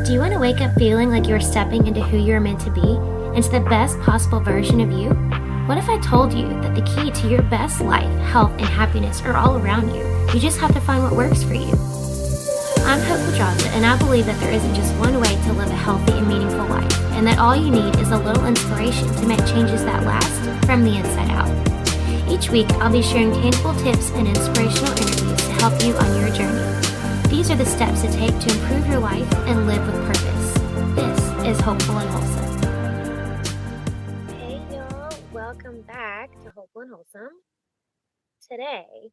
Do you want to wake up feeling like you're stepping into who you're meant to be, into the best possible version of you? What if I told you that the key to your best life, health, and happiness are all around you? You just have to find what works for you. I'm Hope Pedraza, and I believe that there isn't just one way to live a healthy and meaningful life, and that all you need is a little inspiration to make changes that last from the inside out. Each week, I'll be sharing tangible tips and inspirational interviews to help you on your journey. These are the steps to take to improve your life and live with purpose. This is Hopeful and Wholesome. Hey y'all, welcome back to Hopeful and Wholesome. Today,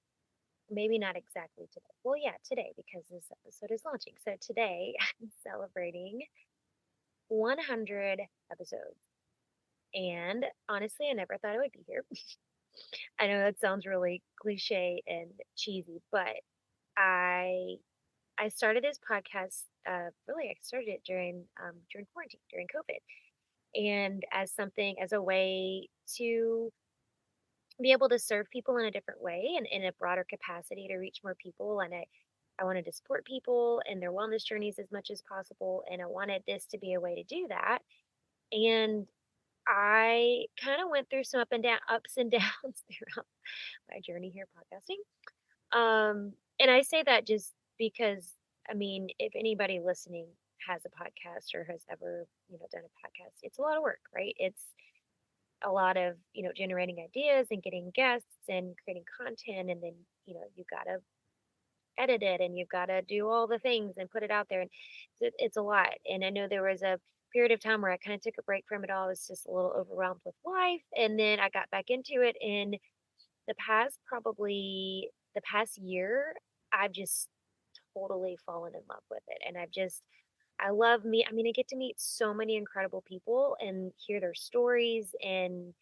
maybe not exactly today. Well, yeah, today because this episode is launching. So today I'm celebrating 100 episodes. And honestly, I never thought I would be here. I know that sounds really cliche and cheesy, but I I started this podcast. Really, I started it during quarantine, during COVID, and as a way to be able to serve people in a different way and in a broader capacity to reach more people. And I wanted to support people in their wellness journeys as much as possible, and I wanted this to be a way to do that. And I kind of went through some ups and downs throughout my journey here podcasting. And I say that just because, I mean, if anybody listening has a podcast or has ever, done a podcast, it's a lot of work, right? It's a lot of, generating ideas and getting guests and creating content. And then, you've got to edit it and you've got to do all the things and put it out there. And it's a lot. And I know there was a period of time where I kind of took a break from it all. I was just a little overwhelmed with life. And then I got back into it. And the past year, I've just totally fallen in love with it. And I love me. I mean, I get to meet so many incredible people and hear their stories and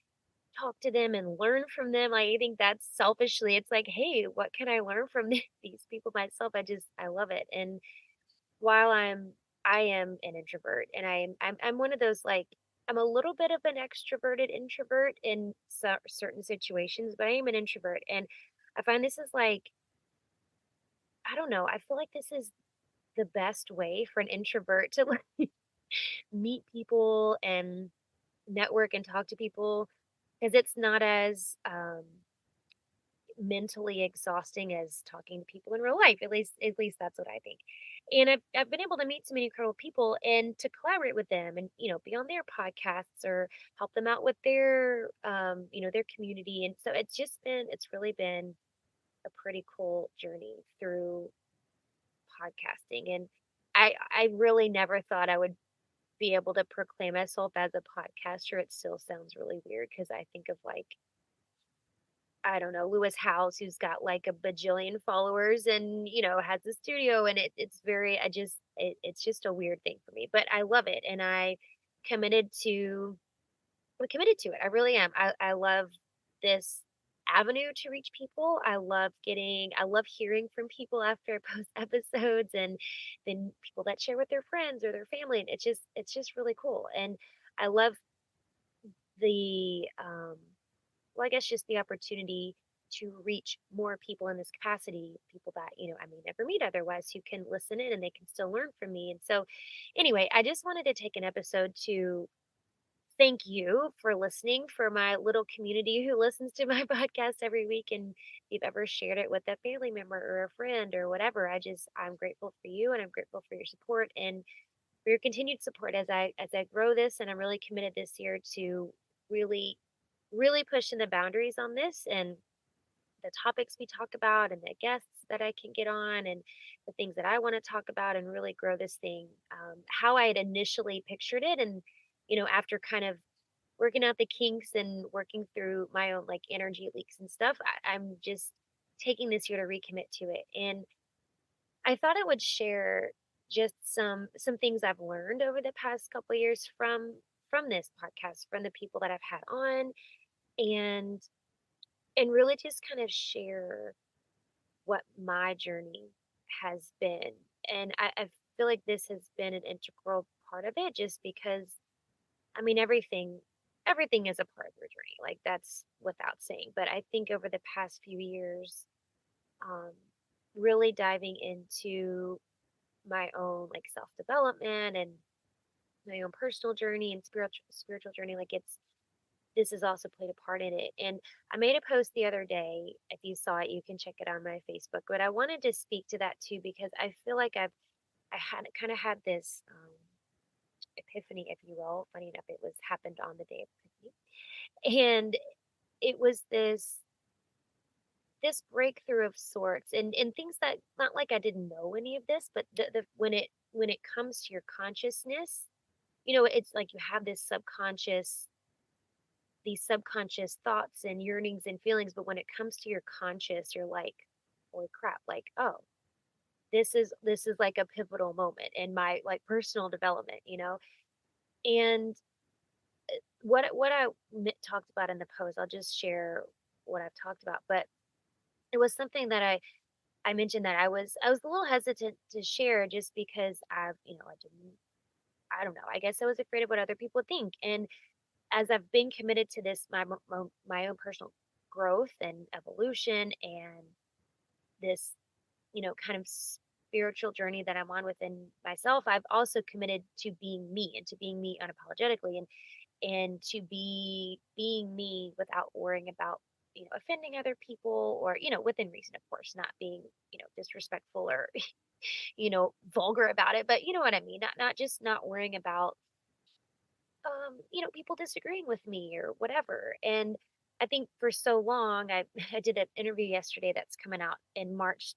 talk to them and learn from them. Like, I think that's selfishly, it's like, hey, what can I learn from these people myself? I love it. And while I am an introvert, and I'm one of those, like, I'm a little bit of an extroverted introvert in certain situations, but I am an introvert, and I find this is like, I don't know, I feel like this is the best way for an introvert to like meet people and network and talk to people because it's not as mentally exhausting as talking to people in real life. At least that's what I think. And I've been able to meet so many incredible people and to collaborate with them and be on their podcasts or help them out with their their community. And so it's really been a pretty cool journey through podcasting. And I really never thought I would be able to proclaim myself as a podcaster. It still sounds really weird because I think of, like, I don't know, Lewis House, who's got like a bajillion followers and, has a studio, and it's just a weird thing for me, but I love it. And committed to, I'm committed to it. I really am. I love this avenue to reach people. I love hearing from people after I post episodes, and then people that share with their friends or their family. And it's just really cool. And I love the, well, I guess just the opportunity to reach more people in this capacity, people that, I may never meet otherwise, who can listen in and they can still learn from me. And so, anyway, I just wanted to take an episode to thank you for listening, for my little community who listens to my podcast every week. And if you've ever shared it with a family member or a friend or whatever, I'm grateful for you, and I'm grateful for your support and for your continued support as I grow this. And I'm really committed this year to really really pushing the boundaries on this and the topics we talk about and the guests that I can get on and the things that I want to talk about and really grow this thing how I had initially pictured it. And, after kind of working out the kinks and working through my own like energy leaks and stuff, I'm just taking this year to recommit to it. And I thought I would share just some things I've learned over the past couple of years from this podcast, from the people that I've had on, and really just kind of share what my journey has been. And I feel like this has been an integral part of it just because, I mean, everything is a part of your journey. Like, that's without saying. But I think over the past few years, um, really diving into my own like self-development and my own personal journey and spiritual journey, like it's this has also played a part in it. And I made a post the other day. If you saw it, you can check it on my Facebook. But I wanted to speak to that too because I feel like I had kind of had this epiphany, if you will. Funny enough, it was happened on the day of Epiphany, and it was this breakthrough of sorts, and things that not like I didn't know any of this, but the when it comes to your consciousness, it's like you have these subconscious thoughts and yearnings and feelings, but when it comes to your conscious, you're like, holy crap, like, oh, this is like a pivotal moment in my like personal development, And what talked about in the post, I'll just share what I've talked about, but it was something that I mentioned that I was a little hesitant to share just because I don't know, I guess I was afraid of what other people would think. And as I've been committed to this, my own personal growth and evolution and this, kind of spiritual journey that I'm on within myself, I've also committed to being me and to being me unapologetically and to being me without worrying about, offending other people or, within reason, of course, not being, disrespectful or, vulgar about it. But you know what I mean? Not just not worrying about people disagreeing with me or whatever. And I think for so long, I I did an interview yesterday that's coming out in March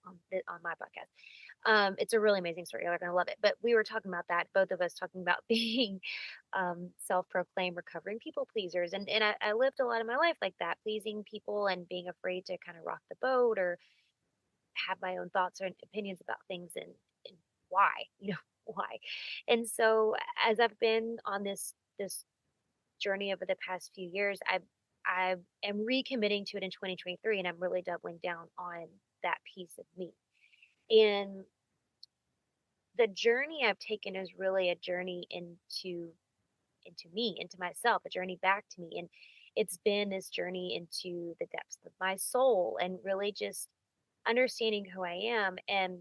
on my podcast. It's a really amazing story. You're gonna love it. But we were talking about that, both of us talking about being self-proclaimed recovering people pleasers, and I lived a lot of my life like that, pleasing people and being afraid to kind of rock the boat or have my own thoughts or opinions about things and why, why. And so as I've been on this journey over the past few years, I am recommitting to it in 2023, and I'm really doubling down on that piece of me. And the journey I've taken is really a journey into me, into myself, a journey back to me. And it's been this journey into the depths of my soul and really just understanding who I am. And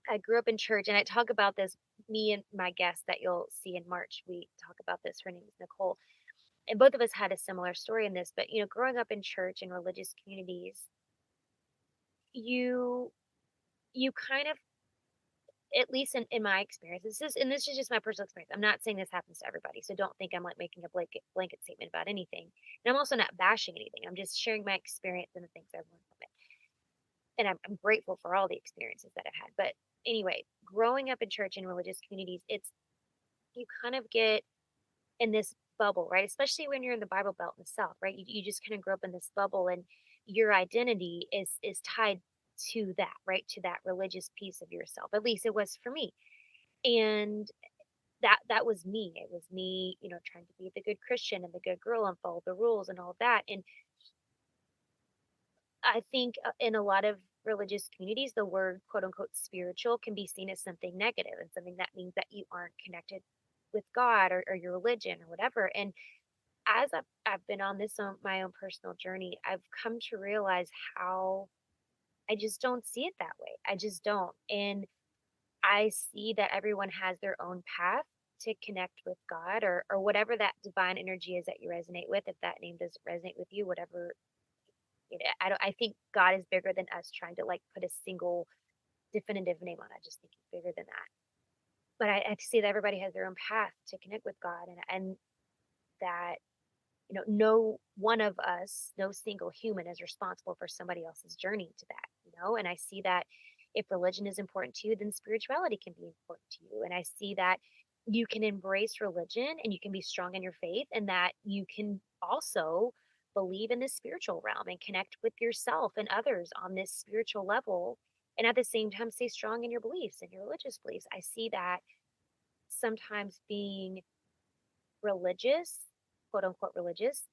I grew up in church, and I talk about this. Me and my guest that you'll see in March, we talk about this. Her name is Nicole, and both of us had a similar story in this. But growing up in church and religious communities, you you kind of, at least in my experience, this is just my personal experience. I'm not saying this happens to everybody, so don't think I'm like making a blanket statement about anything. And I'm also not bashing anything. I'm just sharing my experience and the things I've learned from it. And I'm grateful for all the experiences that I've had. But anyway, growing up in church and religious communities, it's you kind of get in this bubble, right? Especially when you're in the Bible Belt in the South, right? You just kind of grow up in this bubble, and your identity is tied to that, right? To that religious piece of yourself. At least it was for me. And that was me. It was me, trying to be the good Christian and the good girl and follow the rules and all of that. And I think in a lot of religious communities, the word quote unquote spiritual can be seen as something negative and something that means that you aren't connected with God or your religion or whatever. And as I've been on my own personal journey, I've come to realize how I just don't see it that way. I just don't. And I see that everyone has their own path to connect with God or whatever that divine energy is that you resonate with. If that name doesn't resonate with you, whatever, I think God is bigger than us trying to like put a single definitive name on it. I just think he's bigger than that. But I see that everybody has their own path to connect with God, and that no one of us, no single human is responsible for somebody else's journey to that. And I see that if religion is important to you, then spirituality can be important to you. And I see that you can embrace religion and you can be strong in your faith, and that you can also believe in the spiritual realm and connect with yourself and others on this spiritual level. And at the same time, stay strong in your beliefs and your religious beliefs. I see that sometimes being religious, quote unquote religious,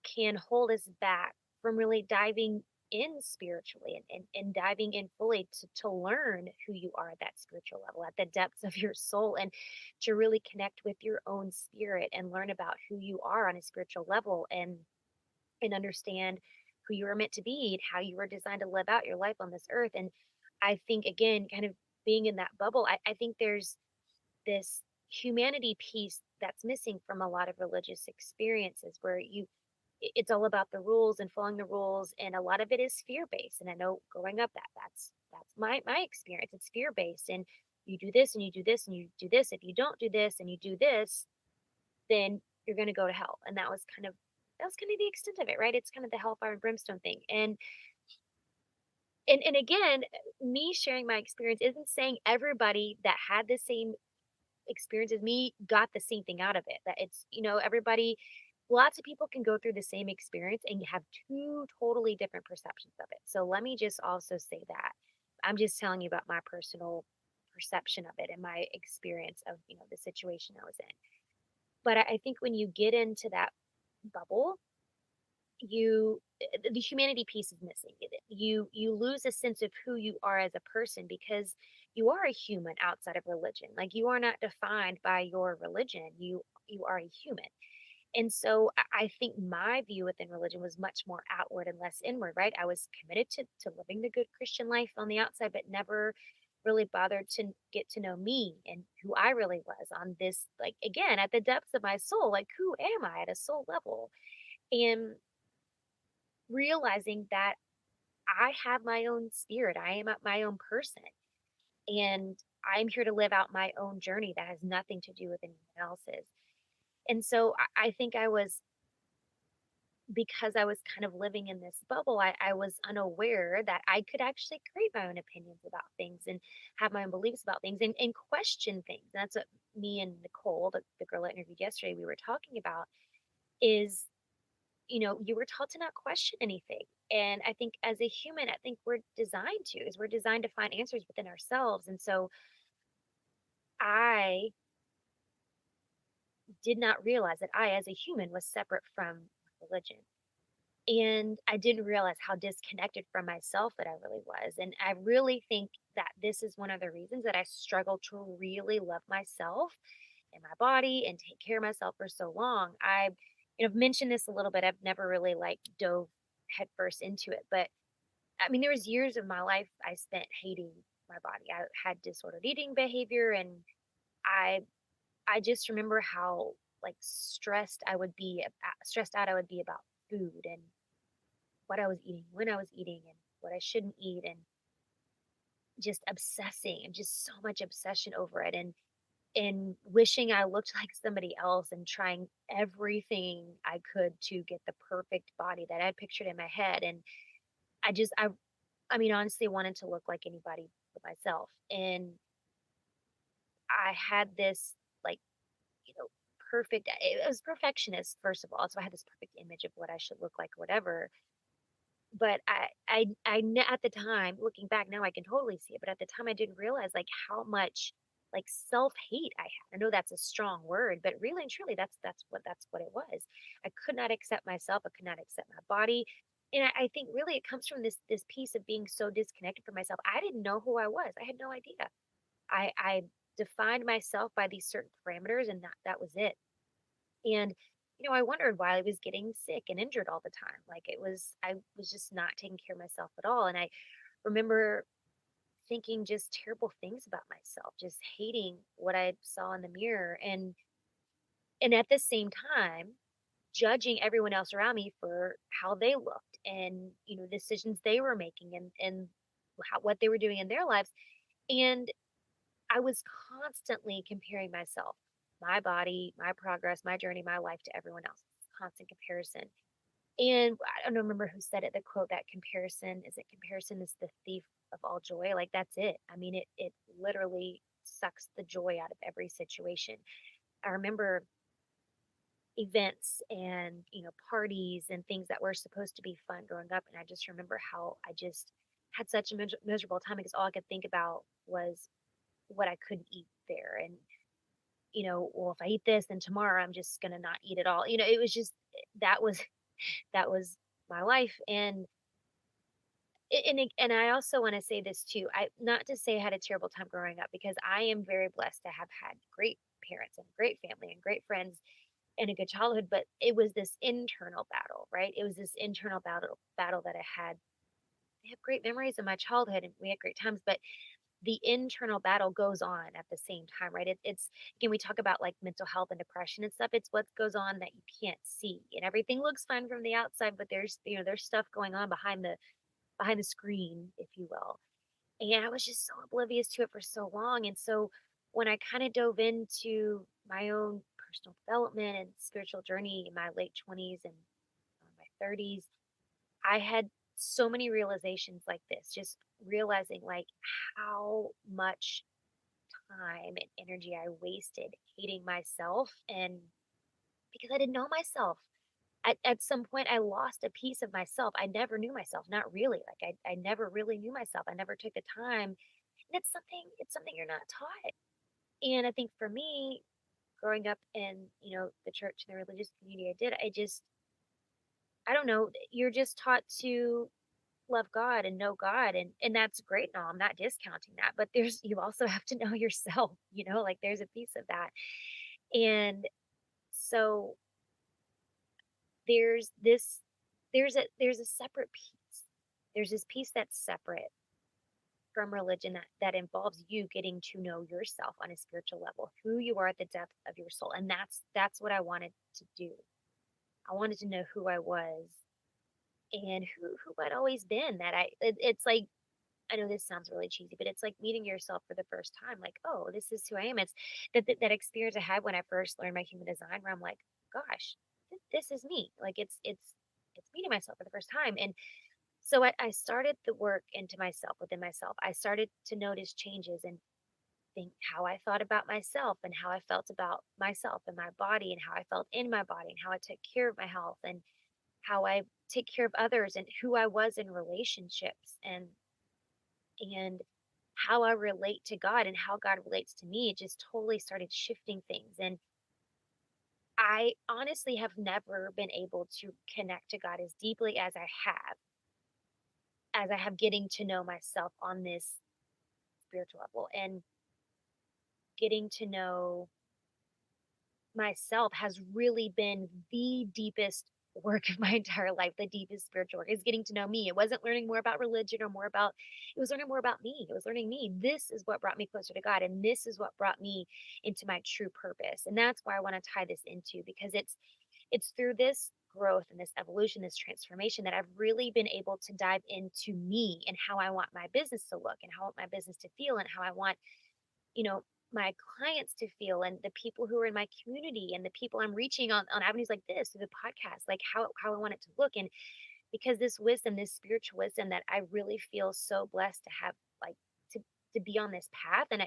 can hold us back from really diving in spiritually and diving in fully to learn who you are at that spiritual level, at the depths of your soul, and to really connect with your own spirit and learn about who you are on a spiritual level and understand who you were meant to be and how you were designed to live out your life on this earth. And I think again, kind of being in that bubble, I think there's this humanity piece that's missing from a lot of religious experiences where it's all about the rules and following the rules, and a lot of it is fear based. And I know growing up that's my experience. It's fear based, and you do this and you do this and you do this. If you don't do this and you do this, then you're going to go to hell. And that was kind of the extent of it, right? It's kind of the hellfire and brimstone thing. And again, me sharing my experience isn't saying everybody that had the same experience as me got the same thing out of it. That it's, everybody, lots of people can go through the same experience and have two totally different perceptions of it. So let me just also say that. I'm just telling you about my personal perception of it and my experience of, the situation I was in. But I think when you get into that bubble, the humanity piece is missing. You lose a sense of who you are as a person because you are a human outside of religion. Like, you are not defined by your religion. You are a human. And so I think my view within religion was much more outward and less inward, right? I was committed to living the good Christian life on the outside, but never really bothered to get to know me and who I really was on this, like, again, at the depths of my soul, like, who am I at a soul level? And realizing that I have my own spirit, I am my own person, and I'm here to live out my own journey that has nothing to do with anyone else's. And so I think because I was kind of living in this bubble, I was unaware that I could actually create my own opinions about things and have my own beliefs about things and question things. And that's what me and Nicole, the girl I interviewed yesterday, we were talking about is, you were taught to not question anything. And I think as a human, I think we're designed to find answers within ourselves. And so I did not realize that I, as a human, was separate from religion. And I didn't realize how disconnected from myself that I really was. And I really think that this is one of the reasons that I struggle to really love myself and my body and take care of myself for so long. I've mentioned this a little bit. I've never really like dove headfirst into it, but I mean, there was years of my life I spent hating my body. I had disordered eating behavior, and I I just remember how like stressed out I would be about food and what I was eating, when I was eating, and what I shouldn't eat, and just obsessing and just so much obsession over it, and wishing I looked like somebody else and trying everything I could to get the perfect body that I pictured in my head. And I just I mean, honestly wanted to look like anybody but myself. And I had this like, you know, it was perfectionist, first of all. So I had this perfect image of what I should look like or whatever. But at the time, looking back now, I can totally see it. But at the time, I didn't realize like how much like self hate I had. I know that's a strong word, but really and truly, that's what it was. I could not accept myself. I could not accept my body, and I think really it comes from this piece of being so disconnected from myself. I didn't know who I was. I had no idea. I defined myself by these certain parameters, and that was it. And, I wondered why I was getting sick and injured all the time. I was just not taking care of myself at all. And I remember thinking just terrible things about myself, just hating what I saw in the mirror. And at the same time, judging everyone else around me for how they looked and, decisions they were making and what they were doing in their lives. And I was constantly comparing myself, my body, my progress, my journey, my life to everyone else. Constant comparison. And I don't remember who said it, the quote that comparison is the thief of all joy. Like, that's it. I mean, it literally sucks the joy out of every situation. I remember events and, parties and things that were supposed to be fun growing up. And I just remember how I just had such a miserable time because all I could think about was what I couldn't eat there. And, well, if I eat this, then tomorrow I'm just gonna not eat at all. It was just that was that was my life. And I also want to say this too. I Not to say I had a terrible time growing up, because I am very blessed to have had great parents and great family and great friends and a good childhood, but it was this internal battle, right? It was this internal battle that I had. I have great memories of my childhood and we had great times, but the internal battle goes on at the same time, right? It's again, we talk about like mental health and depression and stuff. It's what goes on that you can't see, and everything looks fine from the outside, but there's there's stuff going on behind the screen, if you will. And I was just so oblivious to it for so long. And so when I kind of dove into my own personal development and spiritual journey in my late 20s and my 30s, I had so many realizations like this, just realizing like how much time and energy I wasted hating myself and because I didn't know myself. At some point I lost a piece of myself. I never knew myself, not really. Like I never really knew myself. I never took the time. And it's something you're not taught. And I think for me, growing up in, the church and the religious community I did, I don't know, you're just taught to love God and know God and that's great and all. I'm not discounting that, but there's you also have to know yourself, like there's a piece of that. And so there's this there's a separate piece. There's this piece that's separate from religion that involves you getting to know yourself on a spiritual level, who you are at the depth of your soul. And that's what I wanted to do. I wanted to know who I was and who I'd always been. It's like I know this sounds really cheesy, but it's like meeting yourself for the first time. Like, oh, this is who I am. It's that experience I had when I first learned my human design, where I'm like, gosh, this is me. Like, it's meeting myself for the first time. And so I started the work into myself within myself. I started to notice changes and think how I thought about myself and how I felt about myself and my body and how I felt in my body and how I took care of my health and how I take care of others and who I was in relationships and how I relate to God and how God relates to me. It just totally started shifting things. And I honestly have never been able to connect to God as deeply as I have getting to know myself on this spiritual level and getting to know myself has really been the deepest work of my entire life. The deepest spiritual work is getting to know me. It wasn't learning more about religion or more about, it was learning more about me. It was learning me. This is what brought me closer to God. And this is what brought me into my true purpose. And that's why I want to tie this into because it's through this growth and this evolution, this transformation that I've really been able to dive into me and how I want my business to look and how I want my business to feel and how I want you know, my clients to feel and the people who are in my community and the people I'm reaching on avenues like this through the podcast, like how I want it to look. And because this wisdom, this spiritual wisdom that I really feel so blessed to have like to to be on this path. And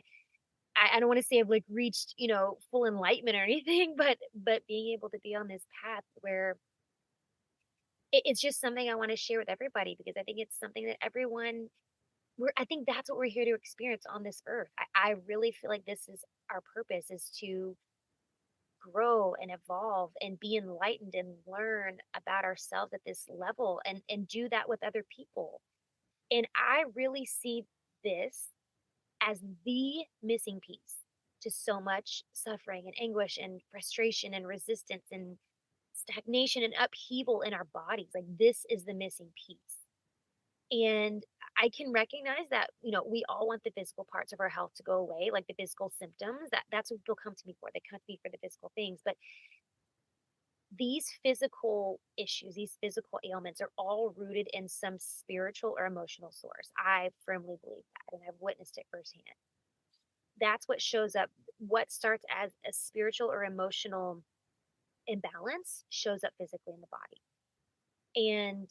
I don't want to say I've like reached, full enlightenment or anything, but being able to be on this path where it's just something I want to share with everybody because I think it's something that everyone I think that's what we're here to experience on this earth. I really feel like this is our purpose is to grow and evolve and be enlightened and learn about ourselves at this level and do that with other people. And I really see this as the missing piece to so much suffering and anguish and frustration and resistance and stagnation and upheaval in our bodies. Like this is the missing piece. And I can recognize that, we all want the physical parts of our health to go away, like the physical symptoms. That's what people come to me for. They come to me for the physical things. But these physical issues, these physical ailments are all rooted in some spiritual or emotional source. I firmly believe that, and I've witnessed it firsthand. That's what shows up. What starts as a spiritual or emotional imbalance shows up physically in the body. And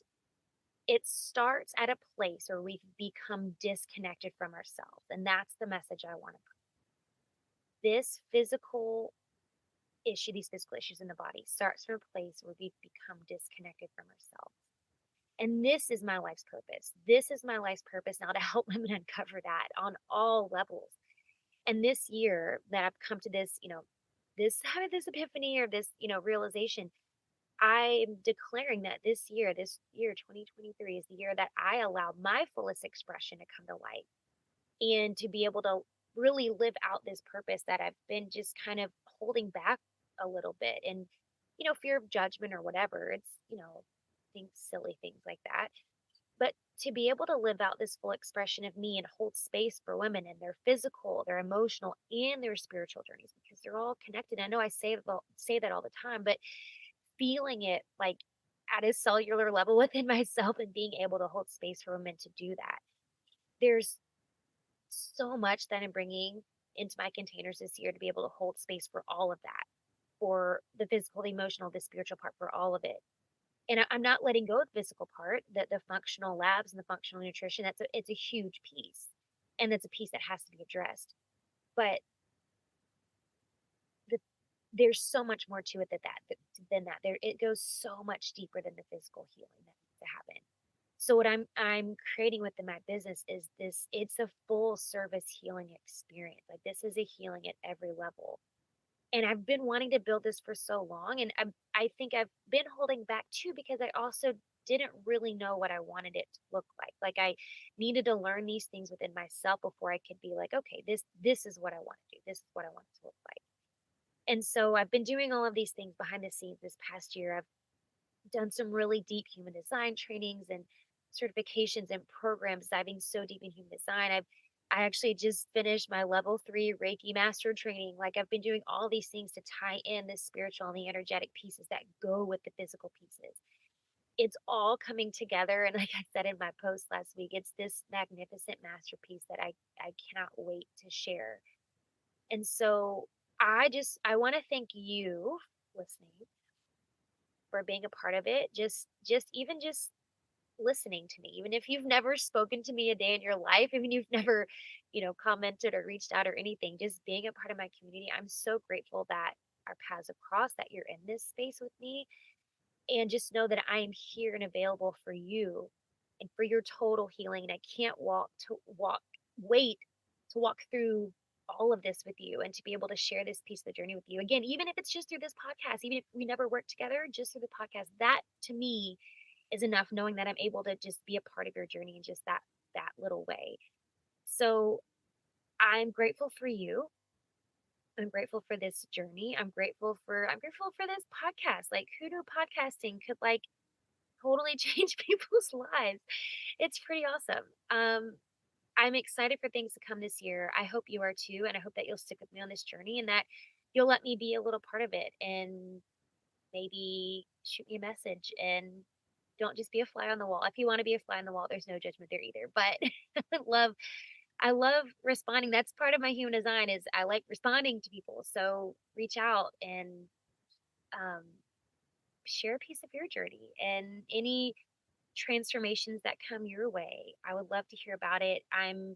it starts at a place where we've become disconnected from ourselves. And that's the message I want to put. This physical issue, these physical issues in the body, starts from a place where we've become disconnected from ourselves. And this is my life's purpose. This is my life's purpose now to help women uncover that on all levels. And this year that I've come to this, this having this epiphany or this, realization, I'm declaring that this year, 2023, is the year that I allow my fullest expression to come to light and to be able to really live out this purpose that I've been just kind of holding back a little bit. And, fear of judgment or whatever, it's, things, silly things like that. But to be able to live out this full expression of me and hold space for women in their physical, their emotional, and their spiritual journeys, because they're all connected. I know I say that all the time, but feeling it like at a cellular level within myself and being able to hold space for women to do that. There's so much that I'm bringing into my containers this year to be able to hold space for all of that, for the physical, the emotional, the spiritual part, for all of it. And I'm not letting go of the physical part, the functional labs and the functional nutrition. It's a huge piece, and it's a piece that has to be addressed. But the, there's so much more to it than that. It goes so much deeper than the physical healing that needs to happen. So what I'm creating within my business is this. It's a full service healing experience. Like, this is a healing at every level. And I've been wanting to build this for so long, and I think I've been holding back too, because I also didn't really know what I wanted it to look like. Like, I needed to learn these things within myself before I could be like, okay, this is what I want to do. This is what I want it to look like. And so I've been doing all of these things behind the scenes this past year. I've done some really deep human design trainings and certifications and programs diving so deep in human design. I actually just finished my level 3 Reiki master training. Like, I've been doing all these things to tie in the spiritual and the energetic pieces that go with the physical pieces. It's all coming together. And like I said in my post last week, it's this magnificent masterpiece that I cannot wait to share. And so I want to thank you listening for being a part of it. Just listening to me, even if you've never spoken to me a day in your life, even if you've never, commented or reached out or anything, just being a part of my community. I'm so grateful that our paths have crossed, that you're in this space with me, and just know that I am here and available for you and for your total healing. And I can't wait to walk through all of this with you and to be able to share this piece of the journey with you. Again, even if it's just through this podcast, even if we never work together, just through the podcast, that to me is enough, knowing that I'm able to just be a part of your journey in just that little way. So I'm grateful for you. I'm grateful for this journey. I'm grateful for this podcast. Like, who knew podcasting could like totally change people's lives? It's pretty awesome. I'm excited for things to come this year. I hope you are too, and I hope that you'll stick with me on this journey and that you'll let me be a little part of it, and maybe shoot me a message, and don't just be a fly on the wall. If you want to be a fly on the wall, there's no judgment there either. But love I love responding. That's part of my human design, is I like responding to people. So reach out and um, share a piece of your journey and any transformations that come your way. I would love to hear about it. I'm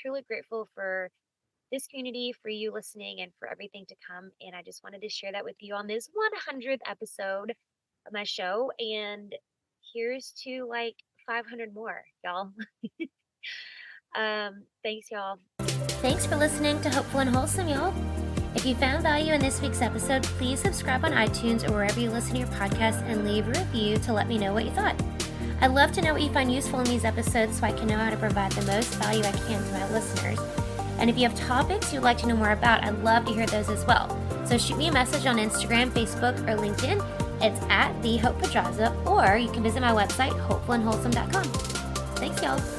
truly grateful for this community, for you listening, and for everything to come. And I just wanted to share that with you on this 100th episode of my show. And here's to like 500 more, y'all. Thanks, y'all. Thanks for listening to Hopeful and Wholesome, y'all. If you found value in this week's episode, please subscribe on iTunes or wherever you listen to your podcast and leave a review to let me know what you thought. I'd love to know what you find useful in these episodes so I can know how to provide the most value I can to my listeners. And if you have topics you'd like to know more about, I'd love to hear those as well. So shoot me a message on Instagram, Facebook, or LinkedIn. It's at The Hope Pedraza, or you can visit my website, hopefulandwholesome.com. Thanks, y'all.